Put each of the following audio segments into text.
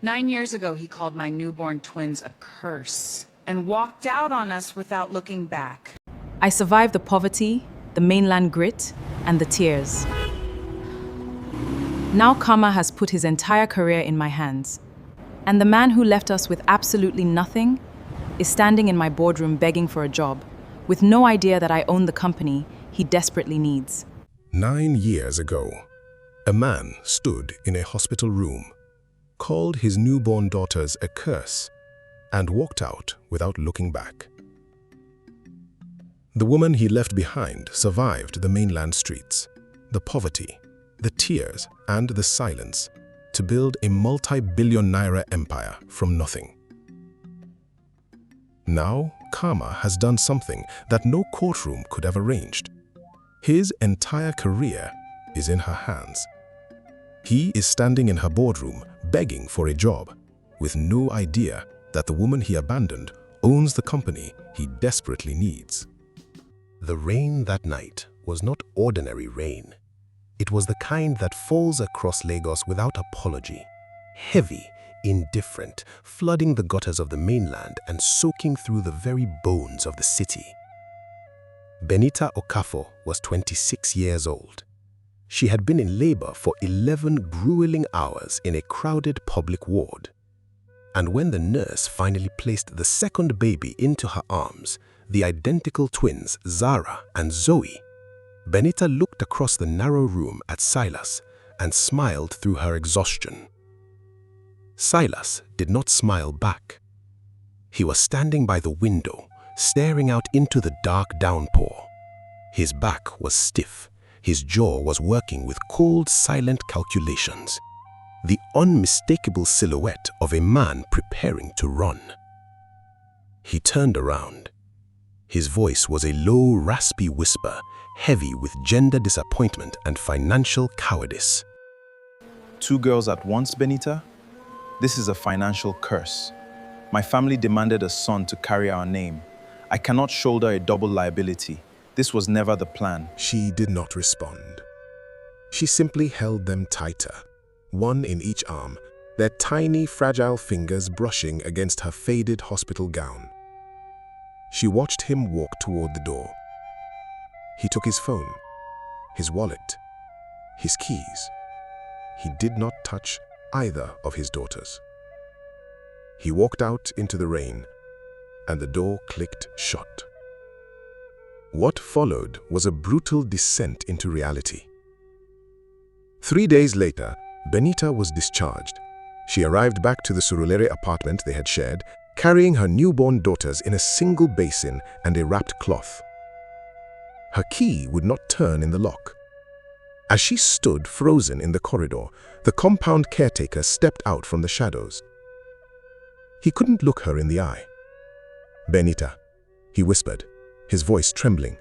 9 years ago, he called my newborn twins a curse and walked out on us without looking back. I survived the poverty, the mainland grit, and the tears. Now Karma has put his entire career in my hands. And the man who left us with absolutely nothing is standing in my boardroom begging for a job, with no idea that I own the company he desperately needs. 9 years ago, a man stood in a hospital room, called his newborn daughters a curse, and walked out without looking back. The woman he left behind survived the mainland streets, the poverty, the tears, and the silence to build a multi-billion naira empire from nothing. Now, Karma has done something that no courtroom could have arranged. His entire career is in her hands. He is standing in her boardroom begging for a job, with no idea that the woman he abandoned owns the company he desperately needs. The rain that night was not ordinary rain. It was the kind that falls across Lagos without apology, heavy, indifferent, flooding the gutters of the mainland and soaking through the very bones of the city. Benita Okafor was 26 years old. She had been in labor for 11 grueling hours in a crowded public ward. And when the nurse finally placed the second baby into her arms, the identical twins Zara and Zoe, Benita looked across the narrow room at Silas and smiled through her exhaustion. Silas did not smile back. He was standing by the window, staring out into the dark downpour. His back was stiff. His jaw was working with cold, silent calculations. The unmistakable silhouette of a man preparing to run. He turned around. His voice was a low, raspy whisper, heavy with gender disappointment and financial cowardice. 2 girls at once, Benita? This is a financial curse. My family demanded a son to carry our name. I cannot shoulder a double liability. This was never the plan. She did not respond. She simply held them tighter, one in each arm, their tiny, fragile fingers brushing against her faded hospital gown. She watched him walk toward the door. He took his phone, his wallet, his keys. He did not touch either of his daughters. He walked out into the rain, and the door clicked shut. What followed was a brutal descent into reality. 3 days later, Benita was discharged. She arrived back to the Surulere apartment they had shared, carrying her newborn daughters in a single basin and a wrapped cloth. Her key would not turn in the lock. As she stood frozen in the corridor, the compound caretaker stepped out from the shadows. He couldn't look her in the eye. "Benita," he whispered, his voice trembling.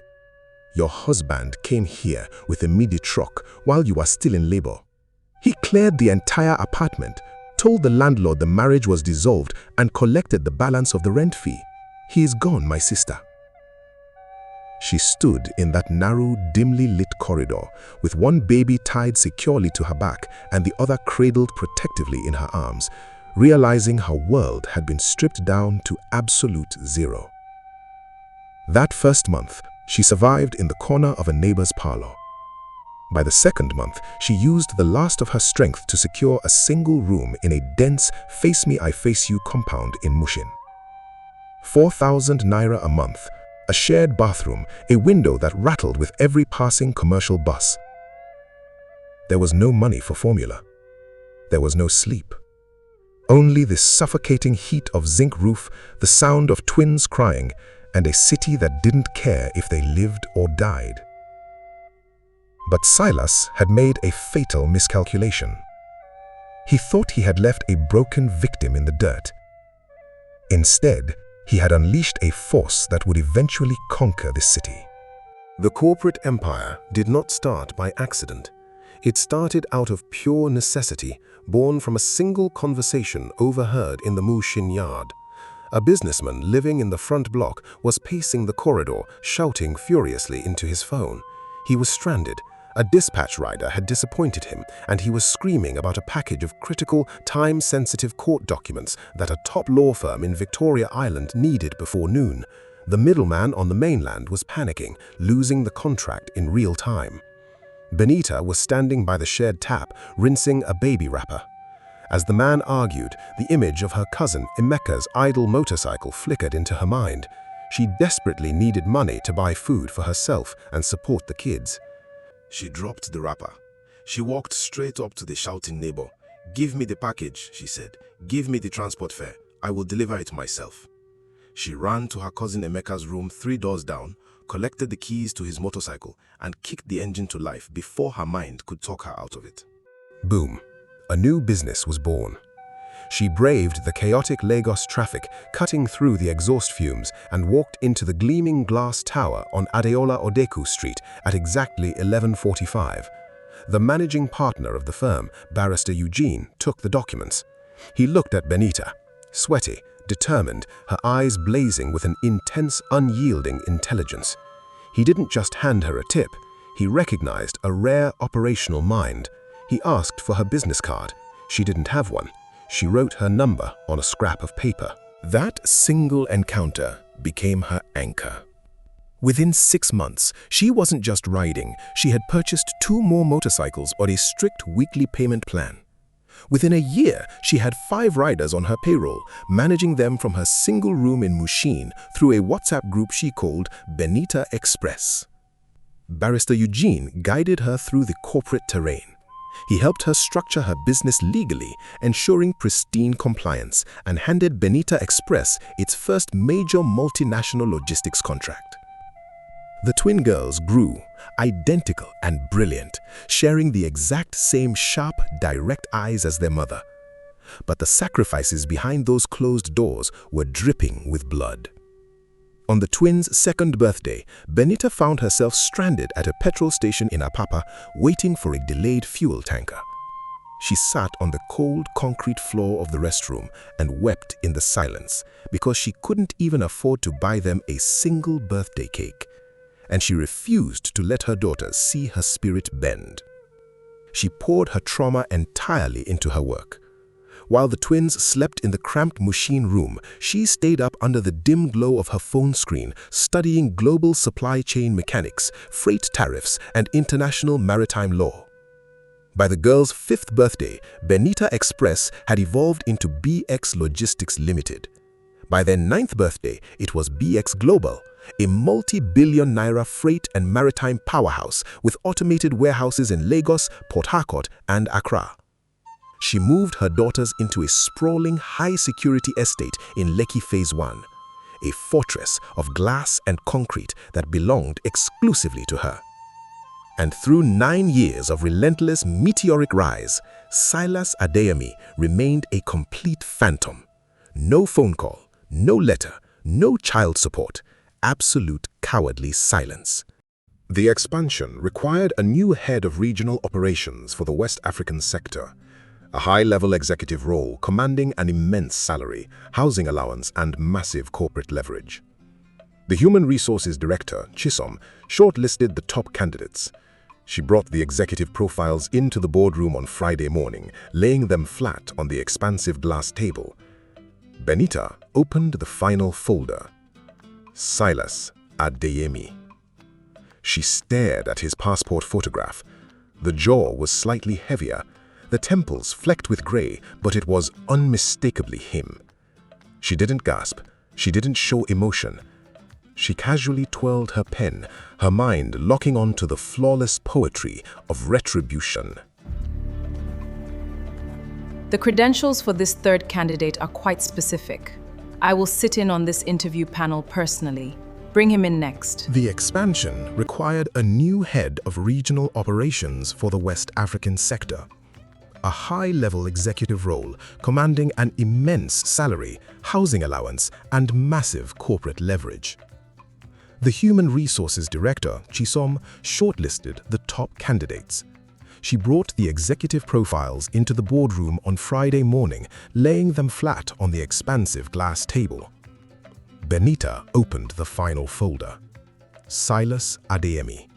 "Your husband came here with a midi truck while you were still in labor. He cleared the entire apartment, told the landlord the marriage was dissolved, and collected the balance of the rent fee. He is gone, my sister." She stood in that narrow, dimly lit corridor, with one baby tied securely to her back and the other cradled protectively in her arms, realizing her world had been stripped down to absolute zero. That first month, she survived in the corner of a neighbor's parlor. By the second month, she used the last of her strength to secure a single room in a dense face me I face you compound in Mushin. 4,000 naira a month, a shared bathroom, a window that rattled with every passing commercial bus. There was no money for formula. There was no sleep. Only the suffocating heat of zinc roof, the sound of twins crying, and a city that didn't care if they lived or died. But Silas had made a fatal miscalculation. He thought he had left a broken victim in the dirt. Instead, he had unleashed a force that would eventually conquer the city. The corporate empire did not start by accident. It started out of pure necessity, born from a single conversation overheard in the Mushin yard. A businessman living in the front block was pacing the corridor, shouting furiously into his phone. He was stranded, A dispatch rider had disappointed him, and he was screaming about a package of critical, time-sensitive court documents that a top law firm in Victoria Island needed before noon. The middleman on the mainland was panicking, losing the contract in real time. Benita was standing by the shared tap, rinsing a baby wrapper. As the man argued, the image of her cousin Emeka's idle motorcycle flickered into her mind. She desperately needed money to buy food for herself and support the kids. She dropped the wrapper. She walked straight up to the shouting neighbor. "Give me the package," she said. "Give me the transport fare. I will deliver it myself." She ran to her cousin Emeka's room 3 doors down, collected the keys to his motorcycle, and kicked the engine to life before her mind could talk her out of it. Boom. A new business was born. She braved the chaotic Lagos traffic, cutting through the exhaust fumes, and walked into the gleaming glass tower on Adeola Odeku Street at exactly 11:45. The managing partner of the firm, Barrister Eugene, took the documents. He looked at Benita, sweaty, determined, her eyes blazing with an intense, unyielding intelligence. He didn't just hand her a tip. He recognized a rare operational mind. He asked for her business card. She didn't have one. She wrote her number on a scrap of paper. That single encounter became her anchor. Within 6 months, she wasn't just riding, she had purchased 2 more motorcycles on a strict weekly payment plan. Within a year, she had 5 riders on her payroll, managing them from her single room in Mushin through a WhatsApp group she called Benita Express. Barrister Eugene guided her through the corporate terrain. He helped her structure her business legally, ensuring pristine compliance, and handed Benita Express its first major multinational logistics contract. The twin girls grew, identical and brilliant, sharing the exact same sharp, direct eyes as their mother. But the sacrifices behind those closed doors were dripping with blood. On the twins' 2nd birthday, Benita found herself stranded at a petrol station in Apapa, waiting for a delayed fuel tanker. She sat on the cold concrete floor of the restroom and wept in the silence because she couldn't even afford to buy them a single birthday cake. And she refused to let her daughters see her spirit bend. She poured her trauma entirely into her work. While the twins slept in the cramped Mushin room, she stayed up under the dim glow of her phone screen, studying global supply chain mechanics, freight tariffs, and international maritime law. By the girls' 5th birthday, Benita Express had evolved into BX Logistics Limited. By their 9th birthday, it was BX Global, a multi-billion naira freight and maritime powerhouse with automated warehouses in Lagos, Port Harcourt, and Accra. She moved her daughters into a sprawling, high-security estate in Lekki Phase 1, a fortress of glass and concrete that belonged exclusively to her. And through 9 years of relentless meteoric rise, Silas Adeyemi remained a complete phantom. No phone call, no letter, no child support, absolute cowardly silence. The expansion required a new head of regional operations for the West African sector, a high-level executive role commanding an immense salary, housing allowance, and massive corporate leverage. The Human Resources Director, Chisom, shortlisted the top candidates. She brought the executive profiles into the boardroom on Friday morning, laying them flat on the expansive glass table. Benita opened the final folder. Silas Adeyemi. She stared at his passport photograph. The jaw was slightly heavier, the temples flecked with gray, but it was unmistakably him. She didn't gasp. She didn't show emotion. She casually twirled her pen, her mind locking on to the flawless poetry of retribution. The credentials for this 3rd candidate are quite specific. I will sit in on this interview panel personally. Bring him in next. The expansion required a new head of regional operations for the West African sector. A high-level executive role commanding an immense salary, housing allowance, and massive corporate leverage. The Human Resources Director, Chisom, shortlisted the top candidates. She brought the executive profiles into the boardroom on Friday morning, laying them flat on the expansive glass table. Benita opened the final folder. Silas Adeyemi.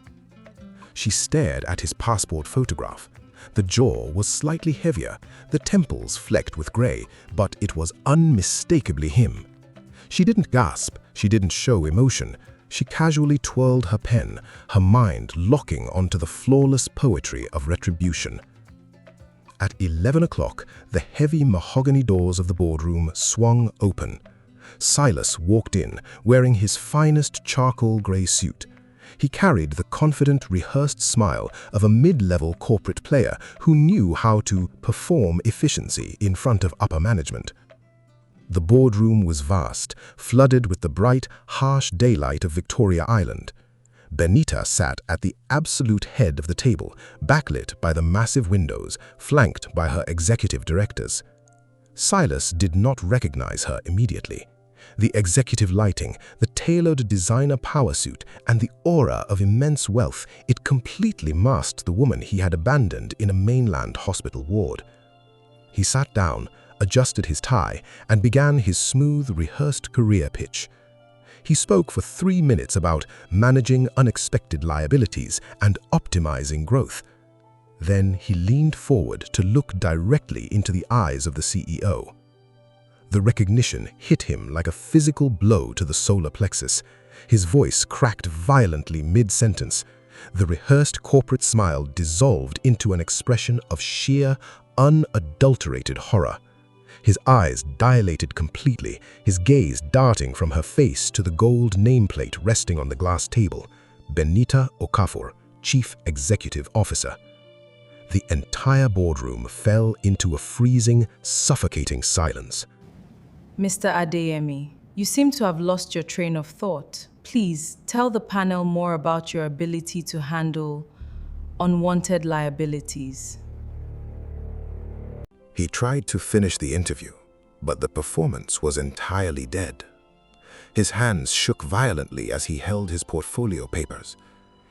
She stared at his passport photograph. The jaw was slightly heavier, the temples flecked with gray, but it was unmistakably him. She didn't gasp, she didn't show emotion. She casually twirled her pen, her mind locking onto the flawless poetry of retribution. At 11 o'clock, the heavy mahogany doors of the boardroom swung open. Silas walked in, wearing his finest charcoal gray suit. He carried the confident, rehearsed smile of a mid-level corporate player who knew how to perform efficiency in front of upper management. The boardroom was vast, flooded with the bright, harsh daylight of Victoria Island. Benita sat at the absolute head of the table, backlit by the massive windows, flanked by her executive directors. Silas did not recognize her immediately. The executive lighting, the tailored designer power suit, and the aura of immense wealth, it completely masked the woman he had abandoned in a mainland hospital ward. He sat down, adjusted his tie, and began his smooth, rehearsed career pitch. He spoke for 3 minutes about managing unexpected liabilities and optimizing growth. Then he leaned forward to look directly into the eyes of the CEO. The recognition hit him like a physical blow to the solar plexus. His voice cracked violently mid-sentence. The rehearsed corporate smile dissolved into an expression of sheer, unadulterated horror. His eyes dilated completely, his gaze darting from her face to the gold nameplate resting on the glass table. Benita Okafor, Chief Executive Officer. The entire boardroom fell into a freezing, suffocating silence. Mr. Adeyemi, you seem to have lost your train of thought. Please tell the panel more about your ability to handle unwanted liabilities. He tried to finish the interview, but the performance was entirely dead. His hands shook violently as he held his portfolio papers.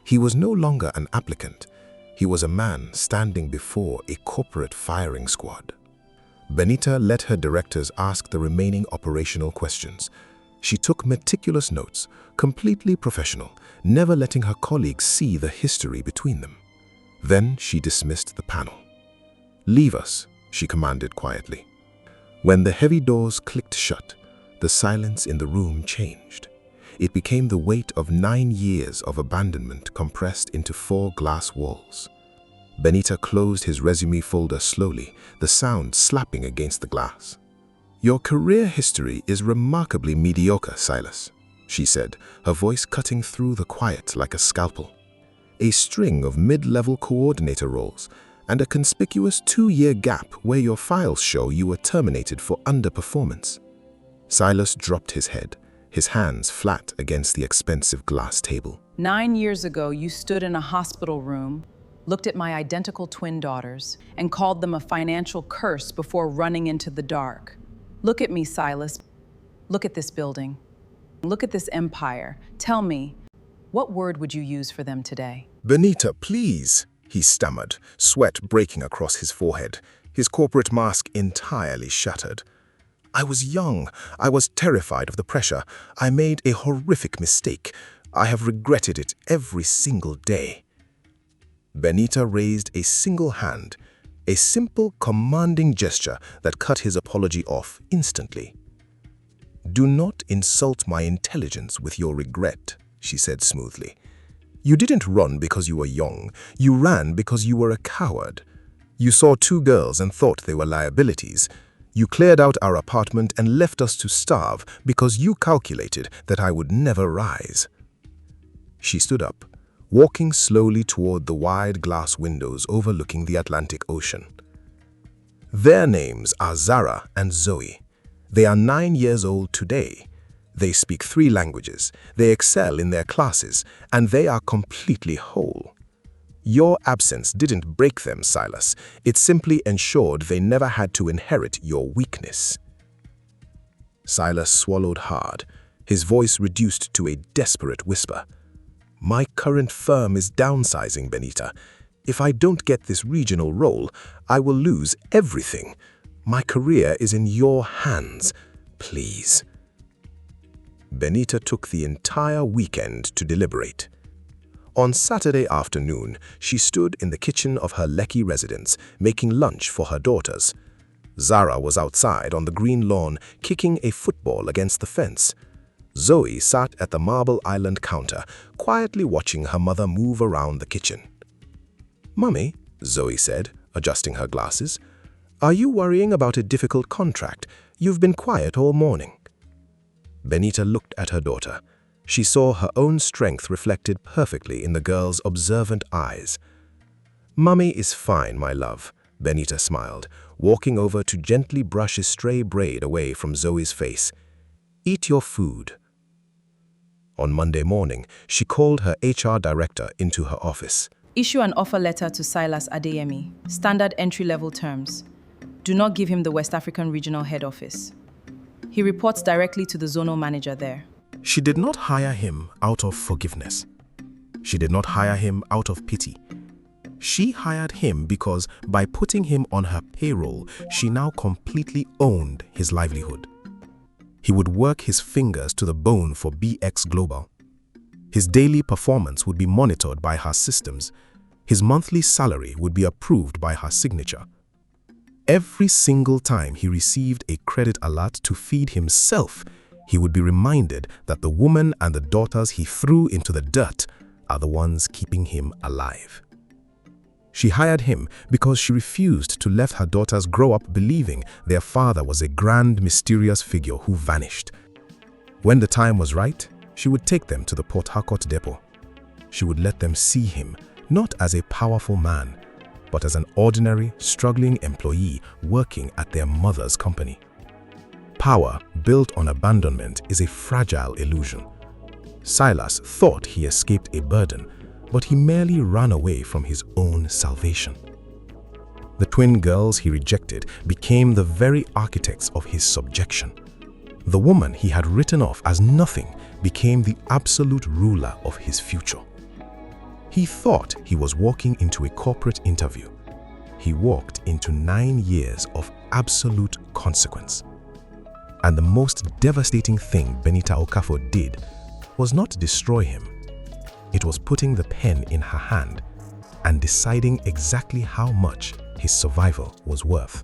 He was no longer an applicant. He was a man standing before a corporate firing squad. Benita let her directors ask the remaining operational questions. She took meticulous notes, completely professional, never letting her colleagues see the history between them. Then she dismissed the panel. "Leave us," she commanded quietly. When the heavy doors clicked shut, the silence in the room changed. It became the weight of 9 years of abandonment compressed into 4 glass walls. Benita closed his resume folder slowly, the sound slapping against the glass. "Your career history is remarkably mediocre, Silas," she said, her voice cutting through the quiet like a scalpel. "A string of mid-level coordinator roles, and a conspicuous 2-year gap where your files show you were terminated for underperformance." Silas dropped his head, his hands flat against the expensive glass table. 9 years ago, you stood in a hospital room, looked at my identical twin daughters, and called them a financial curse before running into the dark. Look at me, Silas. Look at this building. Look at this empire. Tell me, what word would you use for them today? "Benita, please," he stammered, sweat breaking across his forehead, his corporate mask entirely shattered. "I was young. I was terrified of the pressure. I made a horrific mistake. I have regretted it every single day." Benita raised a single hand, a simple, commanding gesture that cut his apology off instantly. "Do not insult my intelligence with your regret," she said smoothly. "You didn't run because you were young. You ran because you were a coward. You saw 2 girls and thought they were liabilities. You cleared out our apartment and left us to starve because you calculated that I would never rise." She stood up, walking slowly toward the wide glass windows overlooking the Atlantic Ocean. "Their names are Zara and Zoe. They are 9 years old today. They speak 3 languages, they excel in their classes, and they are completely whole. Your absence didn't break them, Silas. It simply ensured they never had to inherit your weakness." Silas swallowed hard, his voice reduced to a desperate whisper. "My current firm is downsizing, Benita. If I don't get this regional role, I will lose everything. My career is in your hands. Please." Benita took the entire weekend to deliberate. On Saturday afternoon, she stood in the kitchen of her Lekki residence, making lunch for her daughters. Zara was outside on the green lawn, kicking a football against the fence. Zoe sat at the Marble Island counter, quietly watching her mother move around the kitchen. "Mummy," Zoe said, adjusting her glasses, "are you worrying about a difficult contract? You've been quiet all morning." Benita looked at her daughter. She saw her own strength reflected perfectly in the girl's observant eyes. "Mummy is fine, my love," Benita smiled, walking over to gently brush a stray braid away from Zoe's face. "Eat your food." On Monday morning, she called her HR director into her office. Issue an offer letter to Silas Adeyemi. Standard entry-level terms. Do not give him the West African Regional Head Office. He reports directly to the zonal manager there. She did not hire him out of forgiveness. She did not hire him out of pity. She hired him because by putting him on her payroll, she now completely owned his livelihood. He would work his fingers to the bone for BX Global. His daily performance would be monitored by her systems. His monthly salary would be approved by her signature. Every single time he received a credit alert to feed himself, he would be reminded that the woman and the daughters he threw into the dirt are the ones keeping him alive. She hired him because she refused to let her daughters grow up believing their father was a grand, mysterious figure who vanished. When the time was right, she would take them to the Port Harcourt depot. She would let them see him not as a powerful man, but as an ordinary, struggling employee working at their mother's company. Power built on abandonment is a fragile illusion. Silas thought he escaped a burden, but he merely ran away from his own salvation. The twin girls he rejected became the very architects of his subjection. The woman he had written off as nothing became the absolute ruler of his future. He thought he was walking into a corporate interview. He walked into 9 years of absolute consequence. And the most devastating thing Benita Okafor did was not destroy him. It was putting the pen in her hand and deciding exactly how much his survival was worth.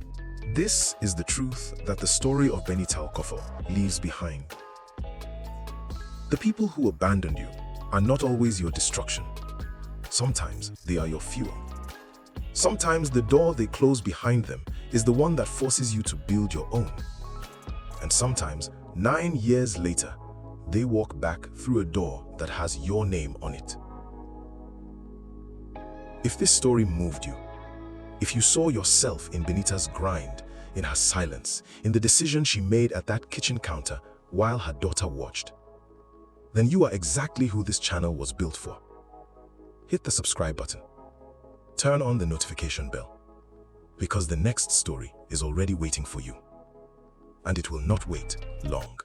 This is the truth that the story of Benita Okafor leaves behind. The people who abandoned you are not always your destruction. Sometimes they are your fuel. Sometimes the door they close behind them is the one that forces you to build your own. And sometimes, 9 years later, they walk back through a door that has your name on it. If this story moved you, if you saw yourself in Benita's grind, in her silence, in the decision she made at that kitchen counter while her daughter watched, then you are exactly who this channel was built for. Hit the subscribe button. Turn on the notification bell, because the next story is already waiting for you. And it will not wait long.